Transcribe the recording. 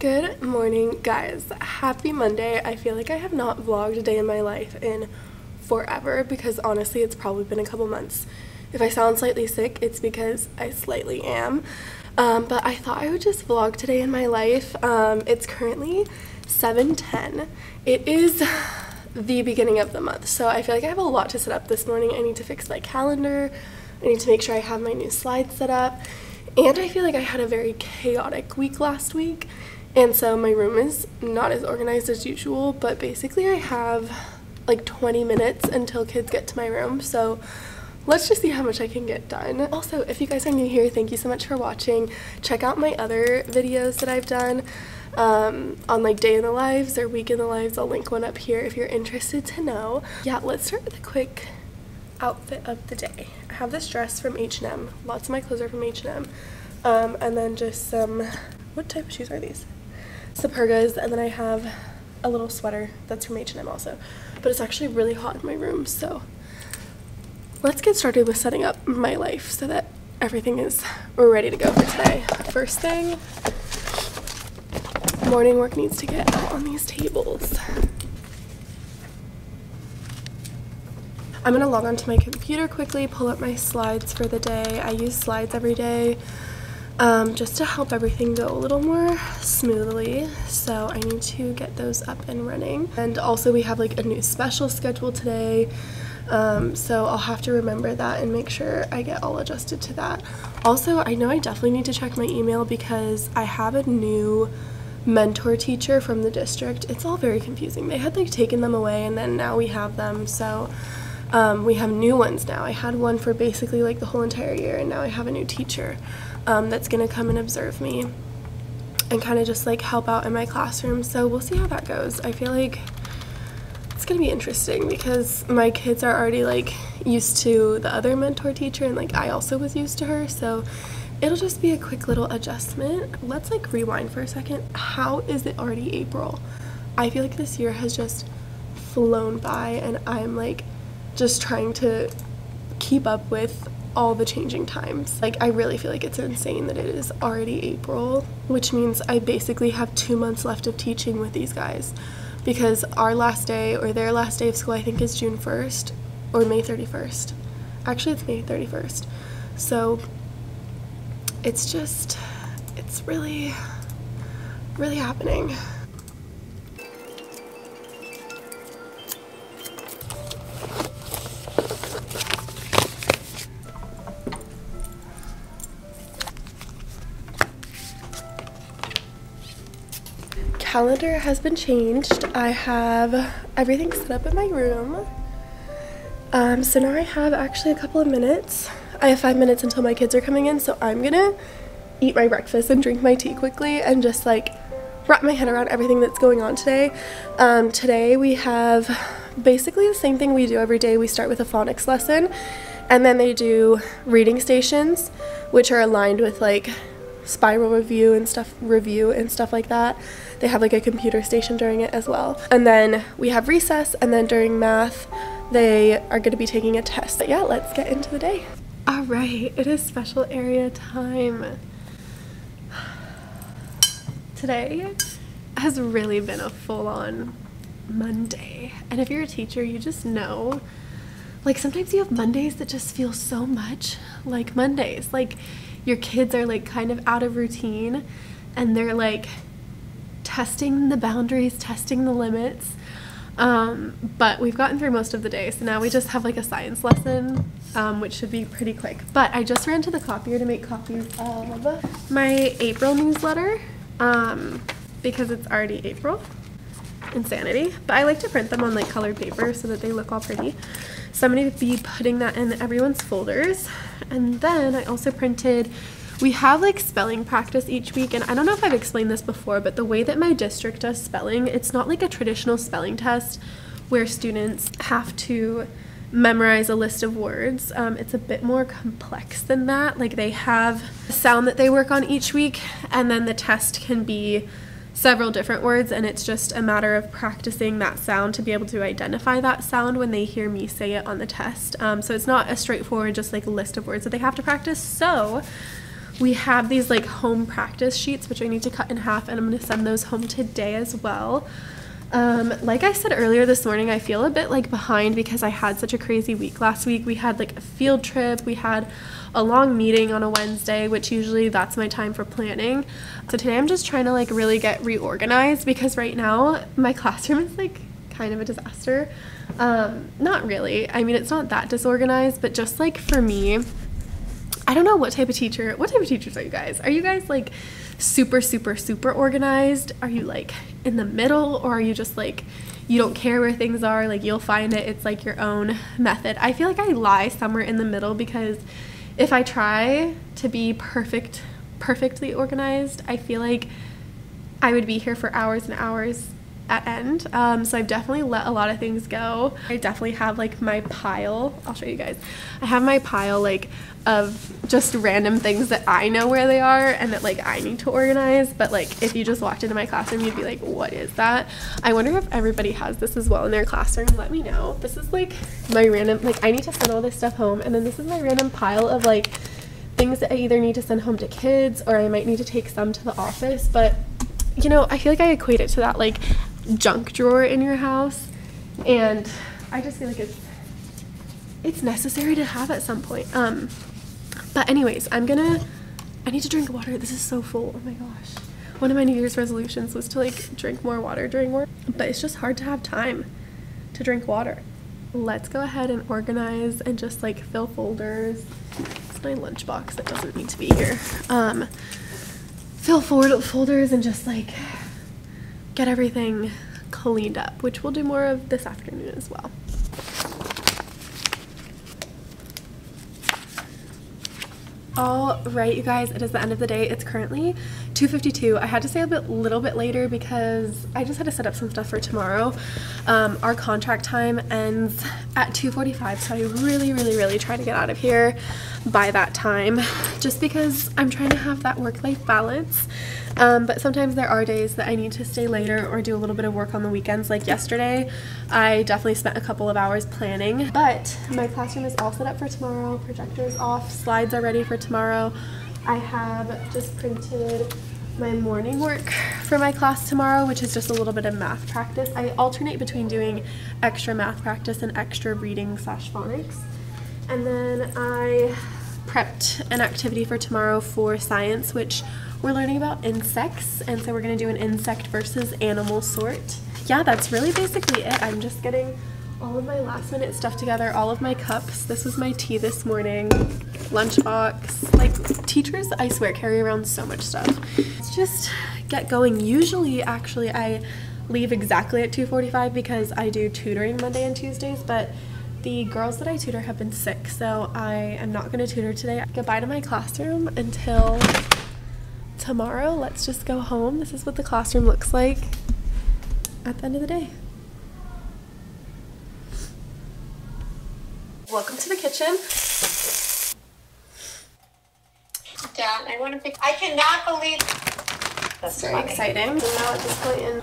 Good morning, guys. Happy Monday. I feel like I have not vlogged a day in my life in forever because honestly it's probably been a couple months. If I sound slightly sick, it's because I slightly am. But I thought I would just vlog today in my life. It's currently 7:10. It is the beginning of the month, so I feel like I have a lot to set up this morning. I need to fix my calendar. I need to make sure I have my new slides set up. And I feel like I had a very chaotic week last week. And so my room is not as organized as usual, but basically I have like 20 minutes until kids get to my room. So let's just see how much I can get done. Also, if you guys are new here, thank you so much for watching. Check out my other videos that I've done on like day in the lives or week in the lives. I'll link one up here if you're interested to know. Yeah, let's start with a quick outfit of the day. I have this dress from H&M. Lots of my clothes are from H&M. And then just some, what type of shoes are these? Supergas, and then I have a little sweater that's from H&M also. But it's actually really hot in my room, so let's get started with setting up my life so that everything is ready to go for today. First thing, morning work needs to get on these tables. I'm gonna log onto my computer quickly, pull up my slides for the day. I use slides every day just to help everything go a little more smoothly. So I need to get those up and running. And also we have like a new special schedule today. So I'll have to remember that and make sure I get all adjusted to that. Also, I know I definitely need to check my email because I have a new mentor teacher from the district. It's all very confusing. They had like taken them away and then now we have them. So we have new ones now. I had one for basically like the whole entire year, and now I have a new teacher that's gonna come and observe me and kind of just like help out in my classroom. So we'll see how that goes. I feel like it's gonna be interesting because my kids are already like used to the other mentor teacher, and like I also was used to her, so it'll just be a quick little adjustment. Let's like rewind for a second. How is it already April? I feel like this year has just flown by and I'm like just trying to keep up with all the changing times. Like I really feel like it's insane that it is already April, which means I basically have 2 months left of teaching with these guys because our last day or their last day of school I think is June 1st or May 31st. Actually it's May 31st. So it's really happening. Calendar has been changed. I have everything set up in my room. So now I have actually a couple of minutes. I have 5 minutes until my kids are coming in, so I'm gonna eat my breakfast and drink my tea quickly and just like wrap my head around everything that's going on today. Today we have basically the same thing we do every day. We start with a phonics lesson and then they do reading stations, which are aligned with like spiral review and stuff like that. They have like a computer station during it as well. And then we have recess, and then during math they are going to be taking a test. But yeah, let's get into the day. All right, it is special area time. Today has really been a full-on Monday, and if you're a teacher you just know, like sometimes you have Mondays that just feel so much like Mondays. Like your kids are like kind of out of routine and they're like testing the boundaries, testing the limits. But we've gotten through most of the day, so now we just have like a science lesson, which should be pretty quick. But I just ran to the copier to make copies of my April newsletter because it's already April. Insanity. But I like to print them on like colored paper so that they look all pretty. So I'm going to be putting that in everyone's folders. And then I also printed, we have like spelling practice each week, and I don't know if I've explained this before, but the way that my district does spelling, it's not like a traditional spelling test where students have to memorize a list of words. It's a bit more complex than that. Like they have a sound that they work on each week, and then the test can be several different words, and it's just a matter of practicing that sound to be able to identify that sound when they hear me say it on the test. So it's not a straightforward just like list of words that they have to practice. So we have these like home practice sheets, which I need to cut in half, and I'm going to send those home today as well. Like I said earlier this morning, I feel a bit like behind because I had such a crazy week last week. We had like a field trip, we had a long meeting on a Wednesday, which usually that's my time for planning. So today I'm just trying to like really get reorganized because right now my classroom is like kind of a disaster. Not really. I mean, it's not that disorganized, but just like for me, I don't know what type of teachers are you guys? Are you guys like super organized? Are you like in the middle, or are you just like you don't care where things are, like you'll find it, it's like your own method? I feel like I lie somewhere in the middle because if I try to be perfectly organized, I feel like I would be here for hours and hours at end. So I've definitely let a lot of things go. I definitely have like my pile. I'll show you guys. I have my pile like of just random things that I know where they are and that like I need to organize, but like if you just walked into my classroom you'd be like, what is that? I wonder if everybody has this as well in their classroom. Let me know. This is like my random, like I need to send all this stuff home, and then this is my random pile of like things that I either need to send home to kids or I might need to take some to the office. But you know, I feel like I equate it to that like junk drawer in your house, and I just feel like it's necessary to have at some point. But anyways, I need to drink water. This is so full. Oh my gosh. One of my New Year's resolutions was to like drink more water during work, but it's just hard to have time to drink water. Let's go ahead and organize and just like fill folders. It's my lunchbox that doesn't need to be here. Fill folders and just like get everything cleaned up, which we'll do more of this afternoon as well. All right, you guys, it is the end of the day. It's currently 2:52. I had to stay a little bit later because I just had to set up some stuff for tomorrow. Our contract time ends at 2:45, so I really try to get out of here by that time, just because I'm trying to have that work-life balance. But sometimes there are days that I need to stay later or do a little bit of work on the weekends. Like yesterday, I definitely spent a couple of hours planning, but my classroom is all set up for tomorrow. Projector is off, slides are ready for tomorrow. I have just printed my morning work for my class tomorrow, which is just a little bit of math practice. I alternate between doing extra math practice and extra reading / phonics. And then I prepped an activity for tomorrow for science, which we're learning about insects, and so we're going to do an insect versus animal sort. Yeah, that's really basically it. I'm just getting all of my last minute stuff together, all of my cups. This was my tea this morning, lunchbox. Like, teachers, I swear, carry around so much stuff. Let's just get going. Usually, actually, I leave exactly at 2:45 because I do tutoring Monday and Tuesdays, but the girls that I tutor have been sick, so I am not going to tutor today. Goodbye to my classroom until tomorrow. Let's just go home. This is what the classroom looks like at the end of the day. Welcome to the kitchen. Dad, I want to pick. I cannot believe that's very exciting. So now at this point in